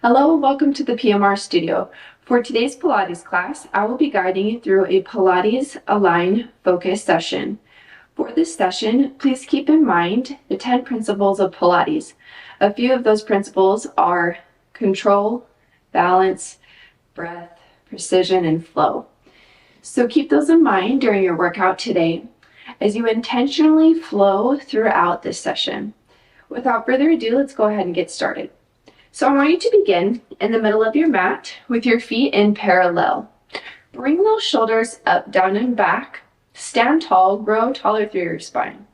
Hello and welcome to the PMR studio. For today's Pilates class, I will be guiding you through a Pilates Align Focus session. For this session, please keep in mind the 10 principles of Pilates. A few of those principles are control, balance, breath, precision, and flow. So keep those in mind during your workout today as you intentionally flow throughout this session. Without further ado, let's go ahead and get started. So I want you to begin in the middle of your mat with your feet in parallel. Bring those shoulders up, down, and back. Stand tall, grow taller through your spine.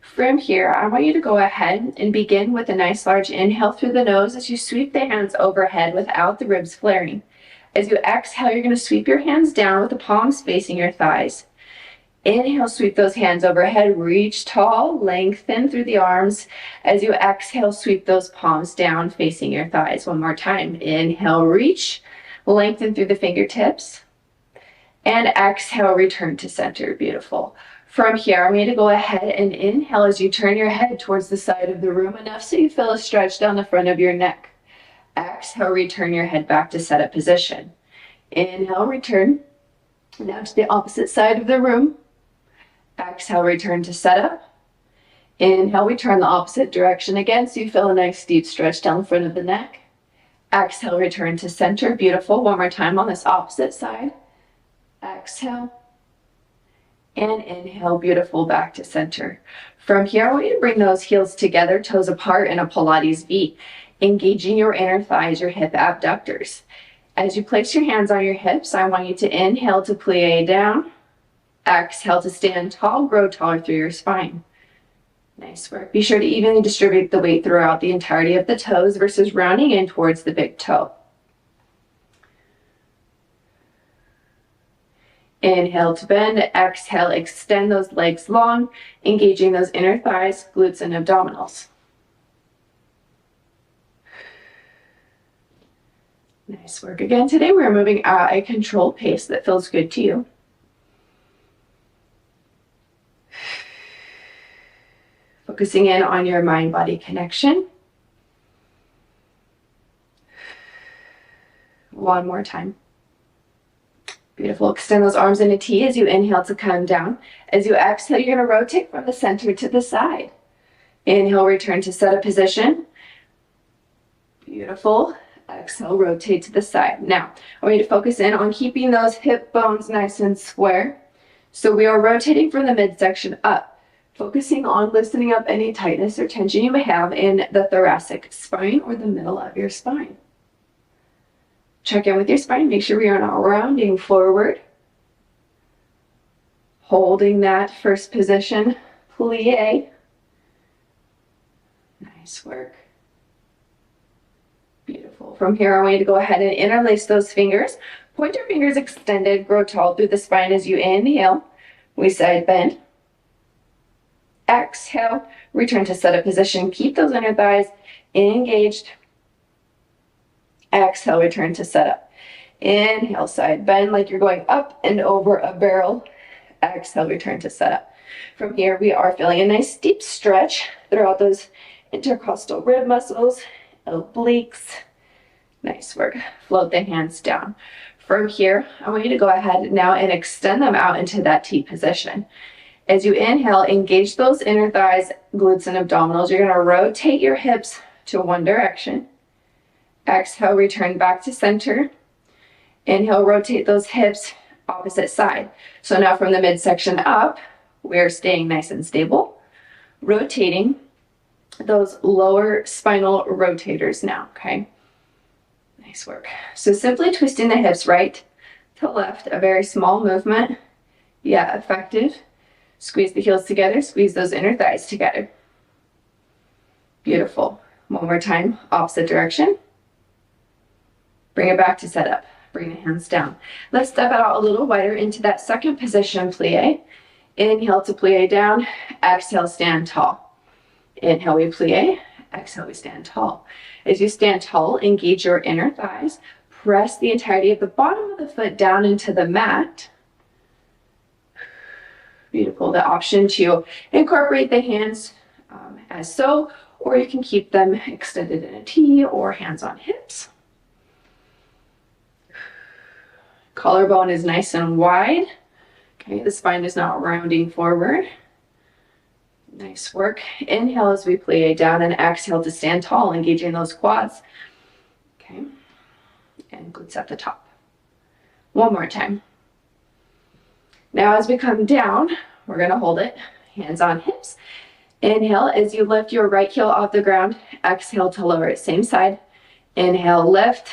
From here, I want you to go ahead and begin with a nice large inhale through the nose as you sweep the hands overhead without the ribs flaring. As you exhale, you're going to sweep your hands down with the palms facing your thighs. Inhale, sweep those hands overhead, reach tall, lengthen through the arms. As you exhale, sweep those palms down facing your thighs. One more time. Inhale, reach, lengthen through the fingertips. And exhale, return to center. Beautiful. From here, I want you to go ahead and inhale as you turn your head towards the side of the room enough so you feel a stretch down the front of your neck. Exhale, return your head back to setup position. Inhale, return. Now to the opposite side of the room. Exhale, return to setup. Inhale, we turn the opposite direction again so you feel a nice deep stretch down the front of the neck. Exhale, return to center. Beautiful. One more time on this opposite side. Exhale. And inhale, beautiful, back to center. From here, I want you to bring those heels together, toes apart in a Pilates V, engaging your inner thighs, your hip abductors. As you place your hands on your hips, I want you to inhale to plie down. Exhale to stand tall, grow taller through your spine. Nice work. Be sure to evenly distribute the weight throughout the entirety of the toes versus rounding in towards the big toe. Inhale to bend, exhale, extend those legs long, engaging those inner thighs, glutes, and abdominals. Nice work. Again, today we're moving at a controlled pace that feels good to you. Focusing in on your mind-body connection. One more time. Beautiful. Extend those arms in a T as you inhale to come down. As you exhale, you're going to rotate from the center to the side. Inhale, return to setup position. Beautiful. Exhale, rotate to the side. Now, I want you to focus in on keeping those hip bones nice and square. So we are rotating from the midsection up, focusing on loosening up any tightness or tension you may have in the thoracic spine or the middle of your spine. Check in with your spine. Make sure we are not rounding forward. Holding that first position, plie. Nice work. Beautiful. From here, I want you to go ahead and interlace those fingers. Point your fingers extended, grow tall through the spine as you inhale. We side bend. Exhale, return to setup position. Keep those inner thighs engaged. Exhale, return to setup. Inhale, side bend like you're going up and over a barrel. Exhale, return to setup. From here, we are feeling a nice deep stretch throughout those intercostal rib muscles, obliques. Nice work. Float the hands down. From here, I want you to go ahead now and extend them out into that T position. As you inhale, engage those inner thighs, glutes, and abdominals. You're going to rotate your hips to one direction. Exhale, return back to center. Inhale, rotate those hips opposite side. So now from the midsection up, we're staying nice and stable. Rotating those lower spinal rotators now, okay? Nice work. So simply twisting the hips right to left, a very small movement, yet effective. Squeeze the heels together, squeeze those inner thighs together. Beautiful. One more time, opposite direction. Bring it back to setup. Bring the hands down. Let's step out a little wider into that second position, plie. Inhale to plie down. Exhale, stand tall. Inhale, we plie. Exhale, we stand tall. As you stand tall, engage your inner thighs. Press the entirety of the bottom of the foot down into the mat. Beautiful. The option to incorporate the hands as so, or you can keep them extended in a T or hands on hips. Collarbone is nice and wide. Okay, the spine is not rounding forward. Nice work. Inhale as we plie down and exhale to stand tall, engaging those quads. Okay, and glutes at the top. One more time. Now as we come down, we're gonna hold it, hands on hips. Inhale as you lift your right heel off the ground. Exhale to lower it, same side. Inhale, lift.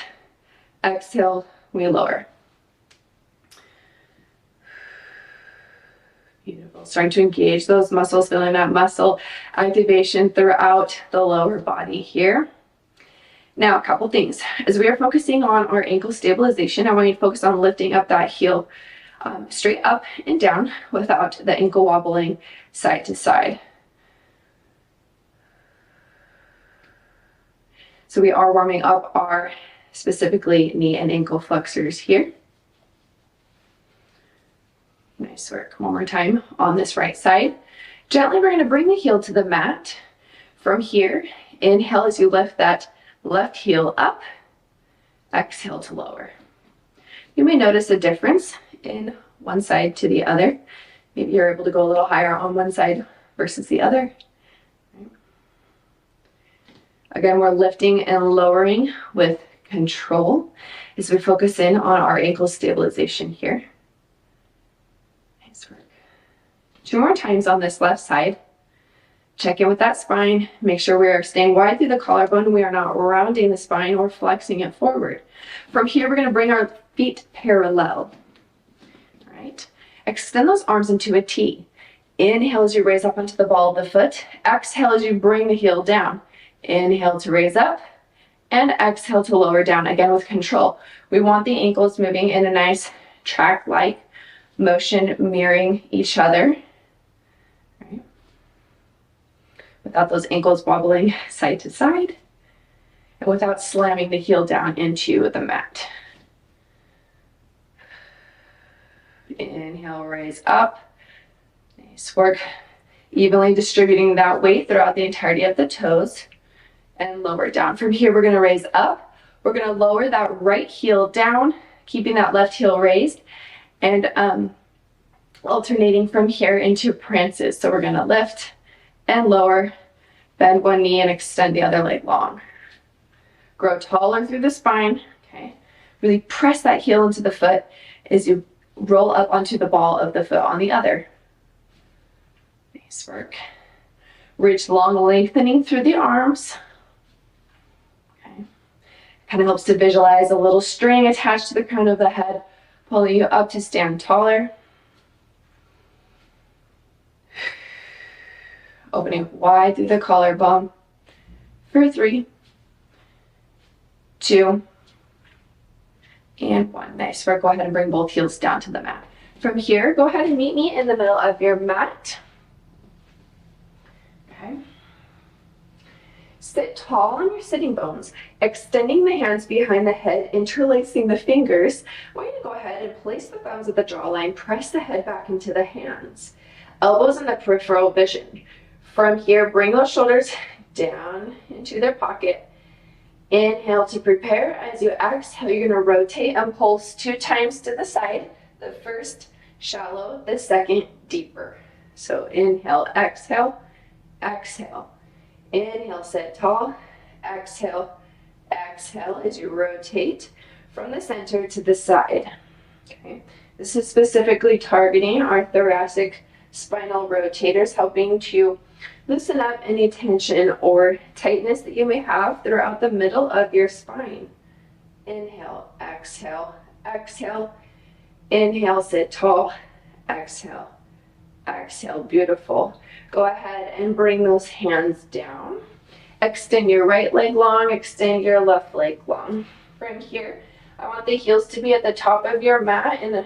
Exhale, we lower. Beautiful. Starting to engage those muscles, feeling that muscle activation throughout the lower body here. Now, a couple things. As we are focusing on our ankle stabilization, I want you to focus on lifting up that heel straight up and down without the ankle wobbling side to side. So we are warming up our specifically knee and ankle flexors here. Nice work. One more time on this right side. Gently, we're going to bring the heel to the mat. From here, inhale as you lift that left heel up. Exhale to lower. You may notice a difference in one side to the other. Maybe you're able to go a little higher on one side versus the other. Again, we're lifting and lowering with control as we focus in on our ankle stabilization here. Nice work. 2 more times on this left side. Check in with that spine. Make sure we are staying wide through the collarbone. We are not rounding the spine or flexing it forward. From here, we're going to bring our feet parallel. All right. Extend those arms into a T. Inhale as you raise up onto the ball of the foot. Exhale as you bring the heel down. Inhale to raise up and exhale to lower down, again with control. We want the ankles moving in a nice track-like motion, mirroring each other. Right. Without those ankles wobbling side to side and without slamming the heel down into the mat. Inhale, raise up. Nice work. Evenly distributing that weight throughout the entirety of the toes. And lower down. From here, we're going to raise up. We're going to lower that right heel down, keeping that left heel raised, and alternating from here into prances. So we're going to lift and lower, bend one knee and extend the other leg long. Grow taller through the spine. Okay. Really press that heel into the foot as you roll up onto the ball of the foot on the other. Nice work. Reach long, lengthening through the arms. Kind of helps to visualize a little string attached to the crown of the head, pulling you up to stand taller. Opening wide through the collarbone for 3, 2, and 1. Nice work. Go ahead and bring both heels down to the mat. From here, go ahead and meet me in the middle of your mat. Okay. Sit tall on your sitting bones, extending the hands behind the head, interlacing the fingers. I want you to go ahead and place the thumbs at the jawline, press the head back into the hands. Elbows in the peripheral vision. From here, bring those shoulders down into their pocket. Inhale to prepare. As you exhale, you're going to rotate and pulse 2 times to the side. The first, shallow. The second, deeper. So inhale, exhale, exhale. Inhale, sit tall. Exhale, exhale as you rotate from the center to the side. Okay. This is specifically targeting our thoracic spinal rotators, helping to loosen up any tension or tightness that you may have throughout the middle of your spine. Inhale, exhale, exhale. Inhale, sit tall. Exhale, exhale. Beautiful. Go ahead and bring those hands down. Extend your right leg long, extend your left leg long. From here, I want the heels to be at the top of your mat and the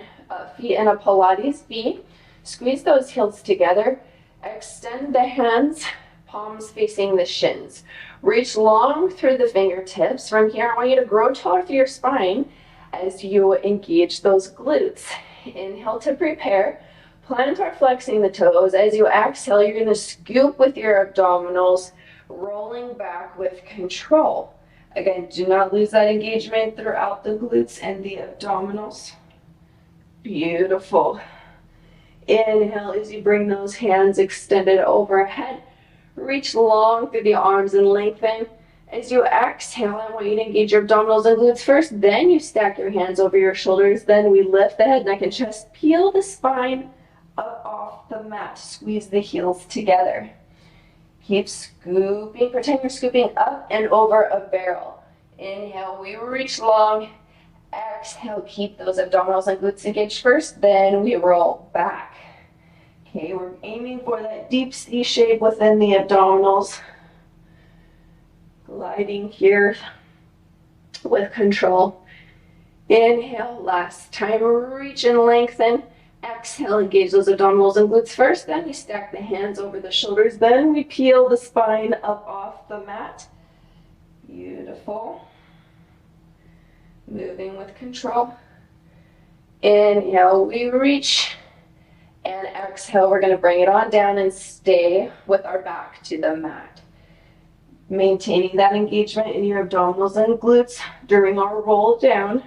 feet in a Pilates V. Squeeze those heels together. Extend the hands, palms facing the shins. Reach long through the fingertips. From here, I want you to grow taller through your spine as you engage those glutes. Inhale to prepare. Plantar flexing the toes. As you exhale, you're going to scoop with your abdominals, rolling back with control. Again, do not lose that engagement throughout the glutes and the abdominals. Beautiful. Inhale as you bring those hands extended overhead. Reach long through the arms and lengthen. As you exhale, I want you to engage your abdominals and glutes first. Then you stack your hands over your shoulders. Then we lift the head, neck, and chest. Peel the spine up off the mat. Squeeze the heels together. Keep scooping. Pretend you're scooping up and over a barrel. Inhale, we reach long. Exhale, keep those abdominals and glutes engaged first. Then we roll back. Okay, we're aiming for that deep C shape within the abdominals. Gliding here with control. Inhale, last time, reach and lengthen. Exhale, engage those abdominals and glutes first. Then we stack the hands over the shoulders. Then we peel the spine up off the mat. Beautiful. Moving with control. Inhale, we reach. And exhale, we're going to bring it on down and stay with our back to the mat. Maintaining that engagement in your abdominals and glutes during our roll down.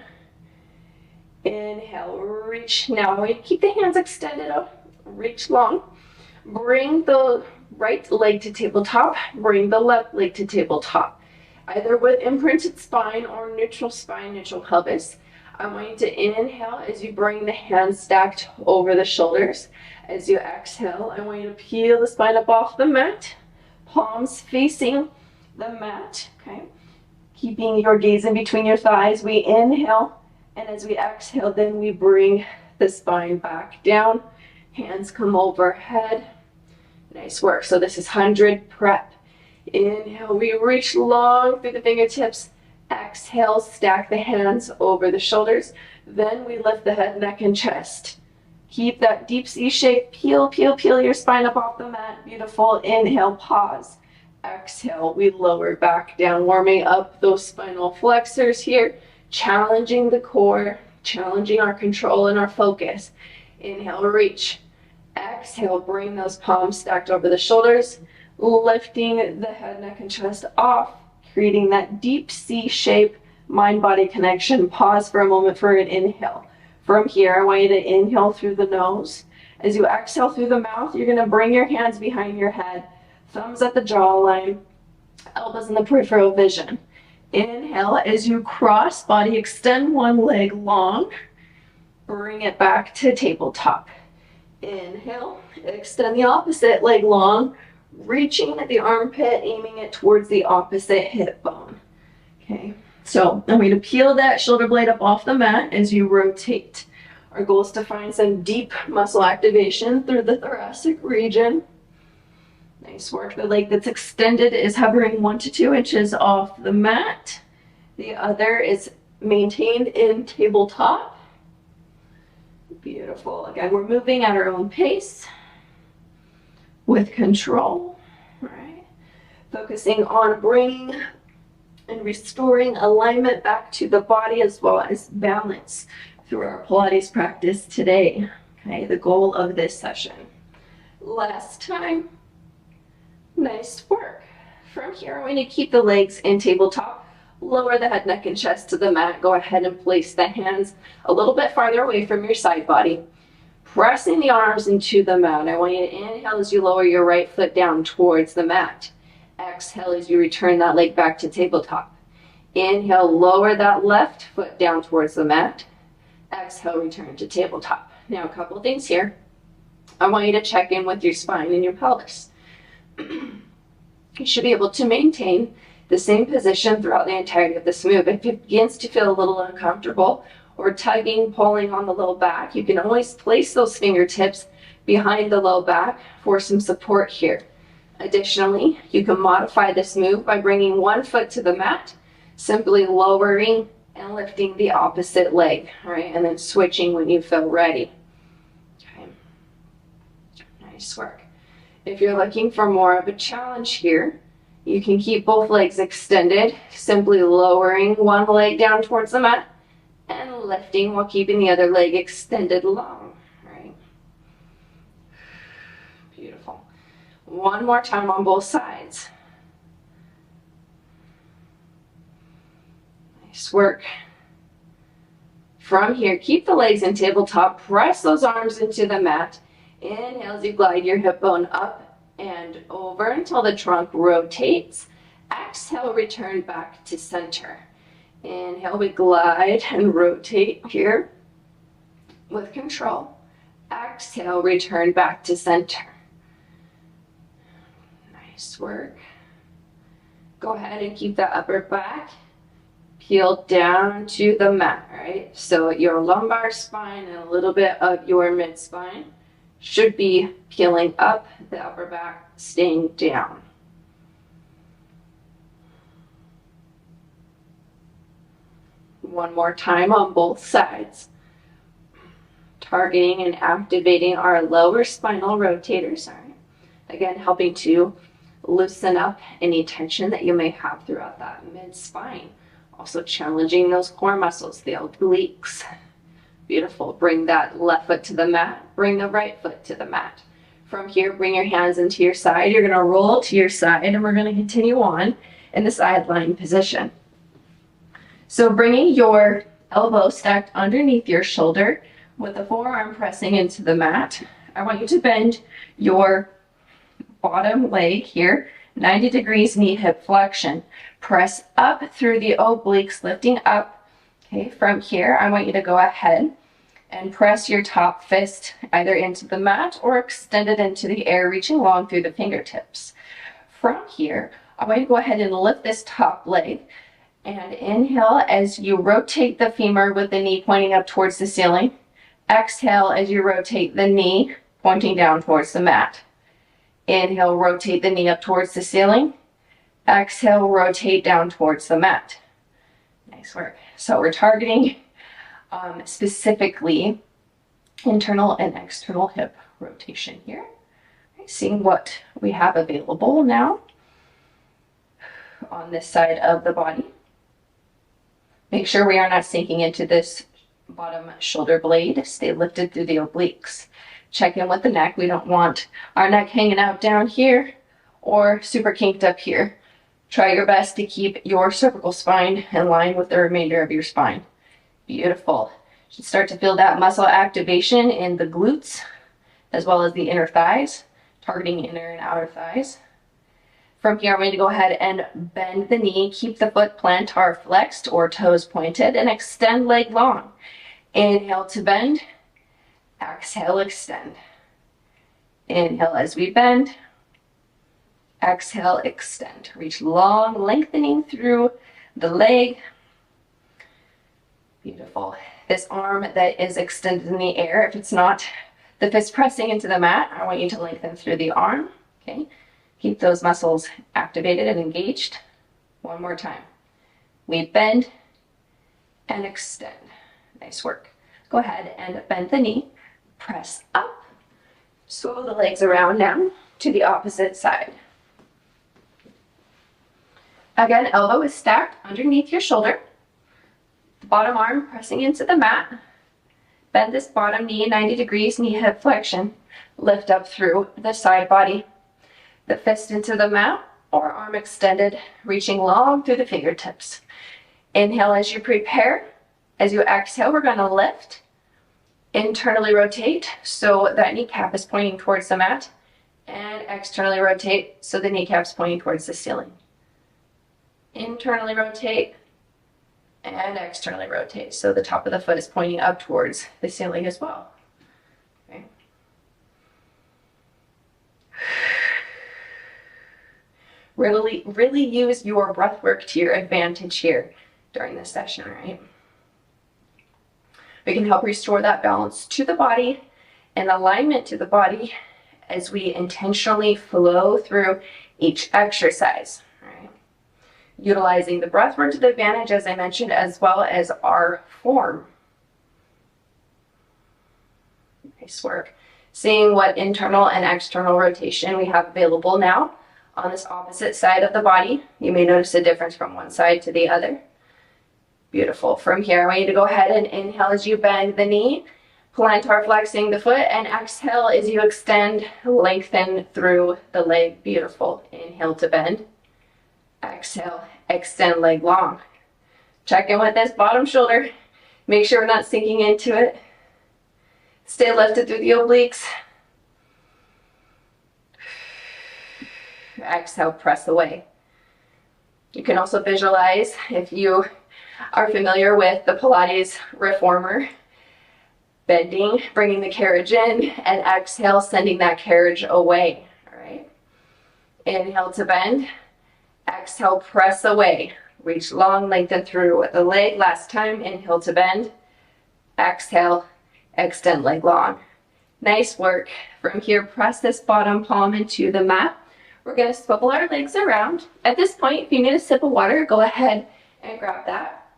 Inhale, reach. Now we keep the hands extended up. Reach long. Bring the right leg to tabletop. Bring the left leg to tabletop. Either with imprinted spine or neutral spine, neutral pelvis. I want you to inhale as you bring the hands stacked over the shoulders. As you exhale, I want you to peel the spine up off the mat. Palms facing the mat, okay? Keeping your gaze in between your thighs. We inhale, and as we exhale, then we bring the spine back down. Hands come overhead. Nice work. So this is 100 prep. Inhale, we reach long through the fingertips. Exhale, stack the hands over the shoulders. Then we lift the head, neck, and chest. Keep that deep C shape. Peel, peel, peel your spine up off the mat. Beautiful. Inhale, pause. Exhale, we lower back down, warming up those spinal flexors here, challenging the core, challenging our control and our focus. Inhale, reach. Exhale, bring those palms stacked over the shoulders, lifting the head, neck, and chest off, creating that deep C shape, mind-body connection. Pause for a moment for an inhale. From here, I want you to inhale through the nose. As you exhale through the mouth, you're going to bring your hands behind your head, thumbs at the jawline, elbows in the peripheral vision. Inhale as you cross body, extend one leg long, bring it back to tabletop. Inhale, extend the opposite leg long, reaching at the armpit, aiming it towards the opposite hip bone. Okay, so I'm going to peel that shoulder blade up off the mat as you rotate. Our goal is to find some deep muscle activation through the thoracic region. Nice work. The leg that's extended is hovering 1 to 2 inches off the mat. The other is maintained in tabletop. Beautiful. Again, we're moving at our own pace with control. Right? Focusing on bringing and restoring alignment back to the body as well as balance through our Pilates practice today. Okay, the goal of this session. Last time. Nice work. From here, I'm going to keep the legs in tabletop. Lower the head, neck, and chest to the mat. Go ahead and place the hands a little bit farther away from your side body. Pressing the arms into the mat. I want you to inhale as you lower your right foot down towards the mat. Exhale as you return that leg back to tabletop. Inhale, lower that left foot down towards the mat. Exhale, return to tabletop. Now, a couple of things here. I want you to check in with your spine and your pelvis. You should be able to maintain the same position throughout the entirety of this move. If it begins to feel a little uncomfortable or tugging, pulling on the low back, you can always place those fingertips behind the low back for some support here. Additionally, you can modify this move by bringing one foot to the mat, simply lowering and lifting the opposite leg, all right, and then switching when you feel ready. Okay. Nice work. If you're looking for more of a challenge here, you can keep both legs extended, simply lowering one leg down towards the mat and lifting while keeping the other leg extended long. Right? Beautiful. One more time on both sides. Nice work. From here, keep the legs in tabletop, press those arms into the mat. Inhale as you glide your hip bone up and over until the trunk rotates. Exhale, return back to center. Inhale, we glide and rotate here with control. Exhale, return back to center. Nice work. Go ahead and keep that upper back peeled down to the mat, right? So your lumbar spine and a little bit of your mid spine should be peeling up, the upper back staying down. One more time on both sides. Targeting and activating our lower spinal rotators, all right? Again, helping to loosen up any tension that you may have throughout that mid spine. Also challenging those core muscles, the obliques. Beautiful. Bring that left foot to the mat. Bring the right foot to the mat. From here, bring your hands into your side. You're going to roll to your side, and we're going to continue on in the side lying position. So bringing your elbow stacked underneath your shoulder with the forearm pressing into the mat, I want you to bend your bottom leg here, 90 degrees knee hip flexion. Press up through the obliques, lifting up. Okay, from here, I want you to go ahead and press your top fist either into the mat or extend it into the air, reaching long through the fingertips. From here, I want you to go ahead and lift this top leg and inhale as you rotate the femur with the knee pointing up towards the ceiling. Exhale as you rotate the knee pointing down towards the mat. Inhale, rotate the knee up towards the ceiling. Exhale, rotate down towards the mat. Nice work. So we're targeting specifically internal and external hip rotation here. Seeing what we have available now on this side of the body. Make sure we are not sinking into this bottom shoulder blade. Stay lifted through the obliques. Check in with the neck. We don't want our neck hanging out down here or super kinked up here. Try your best to keep your cervical spine in line with the remainder of your spine. Beautiful. You should start to feel that muscle activation in the glutes as well as the inner thighs, targeting inner and outer thighs. From here, I'm going to go ahead and bend the knee, keep the foot plantar flexed or toes pointed, and extend leg long. Inhale to bend, exhale, extend. Inhale as we bend, exhale, extend. Reach long, lengthening through the leg. Beautiful. This arm that is extended in the air, if it's not the fist pressing into the mat, I want you to lengthen through the arm. Okay. Keep those muscles activated and engaged. One more time. We bend and extend. Nice work. Go ahead and bend the knee. Press up. Swivel the legs around now to the opposite side. Again, elbow is stacked underneath your shoulder. The bottom arm pressing into the mat. Bend this bottom knee 90 degrees, knee hip flexion. Lift up through the side body. The fist into the mat or arm extended, reaching long through the fingertips. Inhale as you prepare. As you exhale, we're going to lift. Internally rotate so that kneecap is pointing towards the mat. And externally rotate so the kneecap's pointing towards the ceiling. Internally rotate and externally rotate so the top of the foot is pointing up towards the ceiling as well. Okay. Really use your breath work to your advantage here during this session, right? We can help restore that balance to the body and alignment to the body as we intentionally flow through each exercise, right? Utilizing the breath work to the advantage, as I mentioned, as well as our form. Nice work. Seeing what internal and external rotation we have available now on this opposite side of the body. You may notice a difference from one side to the other. Beautiful. From here, I want you to go ahead and inhale as you bend the knee, plantar flexing the foot, and exhale as you extend, lengthen through the leg. Beautiful. Inhale to bend. Exhale, extend leg long. Check in with this bottom shoulder. Make sure we're not sinking into it. Stay lifted through the obliques. Exhale, press away. You can also visualize, if you are familiar with the Pilates reformer, bending, bringing the carriage in, and exhale, sending that carriage away. All right. Inhale to bend. Exhale, press away. Reach long, lengthen through the leg. Last time, inhale to bend. Exhale, extend leg long. Nice work. From here, press this bottom palm into the mat. We're going to swivel our legs around. At this point, if you need a sip of water, go ahead and grab that.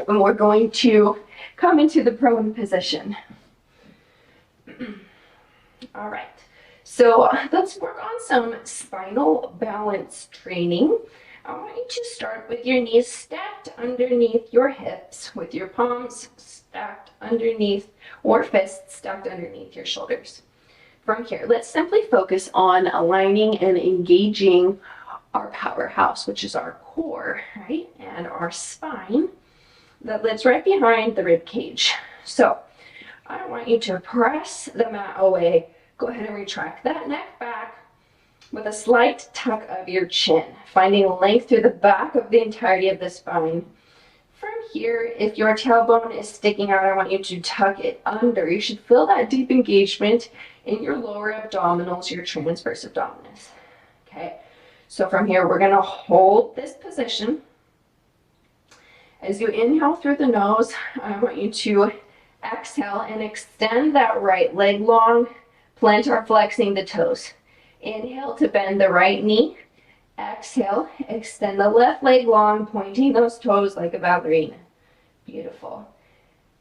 And we're going to come into the prone position. All right. So let's work on some spinal balance training. I want you to start with your knees stacked underneath your hips, with your palms stacked underneath, or fists stacked underneath your shoulders. From here, let's simply focus on aligning and engaging our powerhouse, which is our core, right? And our spine that lives right behind the rib cage. So I want you to press the mat away. Go ahead and retract that neck back with a slight tuck of your chin, finding length through the back of the entirety of the spine. From here, if your tailbone is sticking out, I want you to tuck it under. You should feel that deep engagement in your lower abdominals, your transverse abdominis. Okay, so from here, we're going to hold this position. As you inhale through the nose, I want you to exhale and extend that right leg long, plantar flexing the toes. Inhale to bend the right knee. Exhale, extend the left leg long, pointing those toes like a ballerina. Beautiful.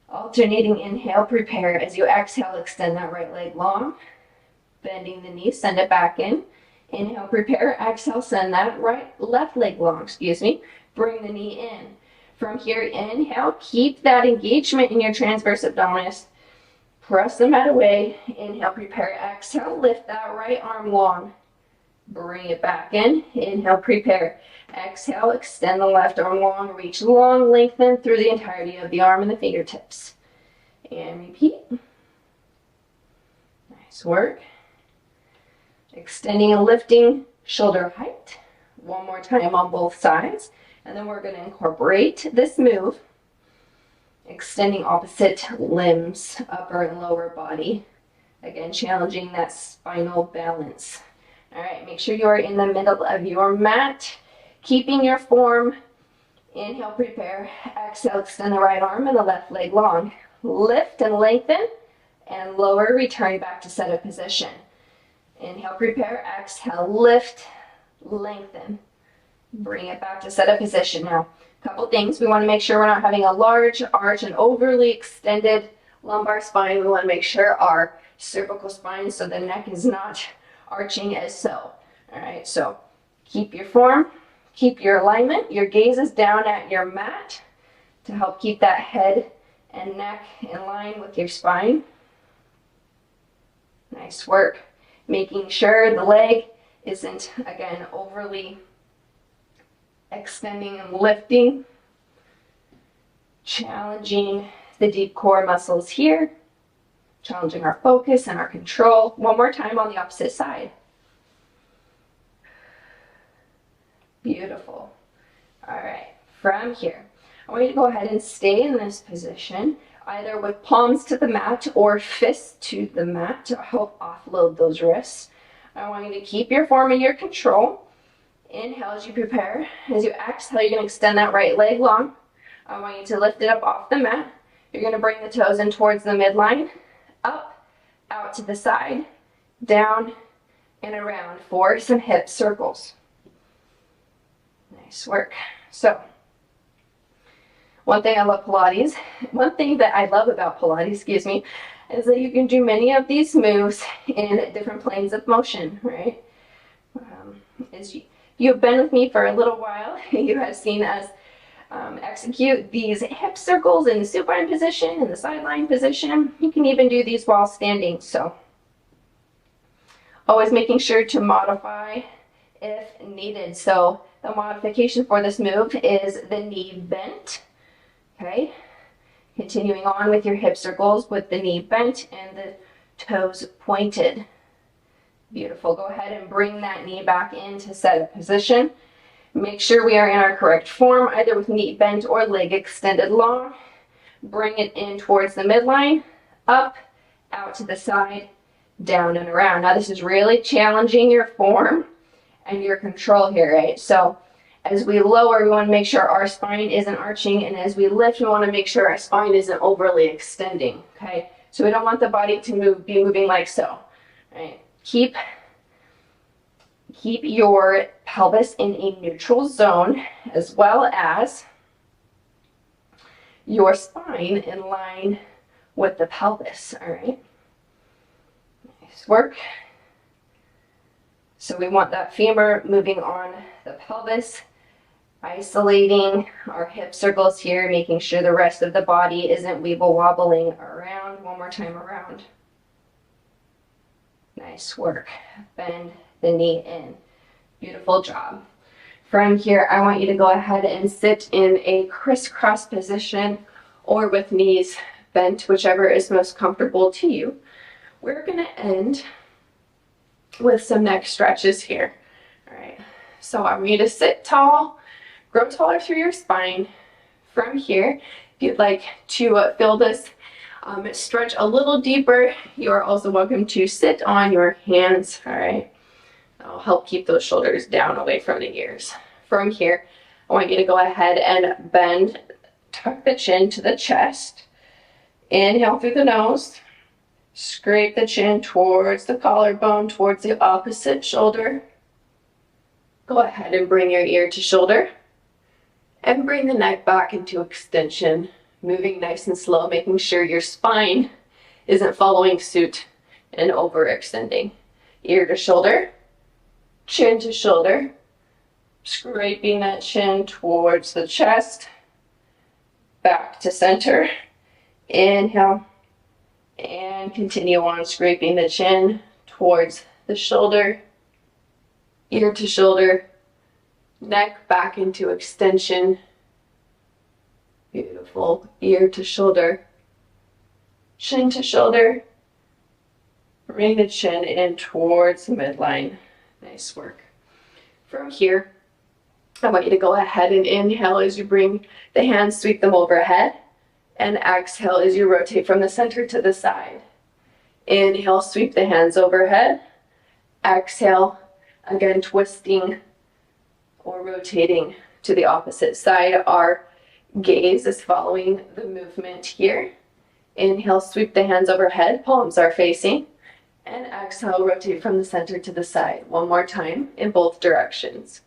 Alternating inhale, prepare. As you exhale, extend that right leg long. Bending the knee, send it back in. Inhale, prepare. Exhale, send that left leg long, Bring the knee in. From here, inhale, keep that engagement in your transverse abdominis. Press the mat away. Inhale, prepare. Exhale, lift that right arm long. Bring it back in. Inhale, prepare. Exhale, extend the left arm long. Reach long, lengthen through the entirety of the arm and the fingertips. And repeat. Nice work. Extending and lifting shoulder height. One more time on both sides. And then we're going to incorporate this move, extending opposite limbs, upper and lower body. Again, challenging that spinal balance. All right, make sure you are in the middle of your mat, keeping your form. Inhale, prepare. Exhale, extend the right arm and the left leg long. Lift and lengthen, and lower, return back to seated position. Inhale, prepare. Exhale, lift, lengthen. Bring it back to seated position now. Couple things. We want to make sure we're not having a large arch and overly extended lumbar spine. We want to make sure our cervical spine, so the neck is not arching as so. All right, so keep your form, keep your alignment. Your gaze is down at your mat to help keep that head and neck in line with your spine. Nice work. Making sure the leg isn't, again, overly extending and lifting. Challenging the deep core muscles here. Challenging our focus and our control. One more time on the opposite side. Beautiful. All right, from here, I want you to go ahead and stay in this position, either with palms to the mat or fists to the mat to help offload those wrists. I want you to keep your form and your control. Inhale as you prepare. As you exhale, you're going to extend that right leg long. I want you to lift it up off the mat. You're going to bring the toes in towards the midline, up, out to the side, down, and around for some hip circles. Nice work. So, one thing about Pilates is that you can do many of these moves in different planes of motion, right? As you've been with me for a little while, you have seen us execute these hip circles in the supine position, in the sideline position. You can even do these while standing. So always making sure to modify if needed. So the modification for this move is the knee bent. Okay, you Continuing on with your hip circles with the knee bent and the toes pointed. Beautiful. Go ahead and bring that knee back into seated position. Make sure we are in our correct form, either with knee bent or leg extended long. Bring it in towards the midline, up, out to the side, down and around. Now this is really challenging your form and your control here, right? So as we lower, we want to make sure our spine isn't arching, and as we lift, we want to make sure our spine isn't overly extending, okay? So we don't want the body to be moving like so, right? Keep your pelvis in a neutral zone, as well as your spine in line with the pelvis, all right? Nice work. So we want that femur moving on the pelvis, isolating our hip circles here, making sure the rest of the body isn't weeble-wobbling around. One more time around. Nice work. Bend the knee in. Beautiful job. From here, I want you to go ahead and sit in a crisscross position or with knees bent, whichever is most comfortable to you. We're going to end with some neck stretches here. All right. So I want you to sit tall, grow taller through your spine. From here, if you'd like to feel this stretch a little deeper, you are also welcome to sit on your hands, all right? That'll help keep those shoulders down away from the ears. From here, I want you to go ahead and bend, tuck the chin to the chest. Inhale through the nose. Scrape the chin towards the collarbone, towards the opposite shoulder. Go ahead and bring your ear to shoulder. And bring the neck back into extension, moving nice and slow, making sure your spine isn't following suit and overextending. Ear to shoulder, chin to shoulder, scraping that chin towards the chest, back to center. Inhale, and continue on scraping the chin towards the shoulder, ear to shoulder, neck back into extension. Beautiful. Ear to shoulder, chin to shoulder. Bring the chin in towards the midline. Nice work. From here, I want you to go ahead and inhale as you bring the hands, sweep them overhead, and exhale as you rotate from the center to the side. Inhale, sweep the hands overhead. Exhale, again twisting or rotating to the opposite side. Our gaze is following the movement here. Inhale, sweep the hands overhead, palms are facing. And exhale, rotate from the center to the side. One more time in both directions.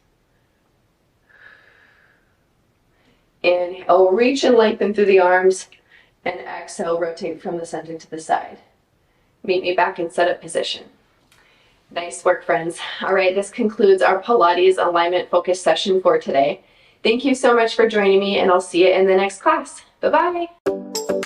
Inhale, reach and lengthen through the arms. And exhale, rotate from the center to the side. Meet me back in setup position. Nice work, friends. All right, this concludes our Pilates alignment focus session for today. Thank you so much for joining me, and I'll see you in the next class. Bye-bye.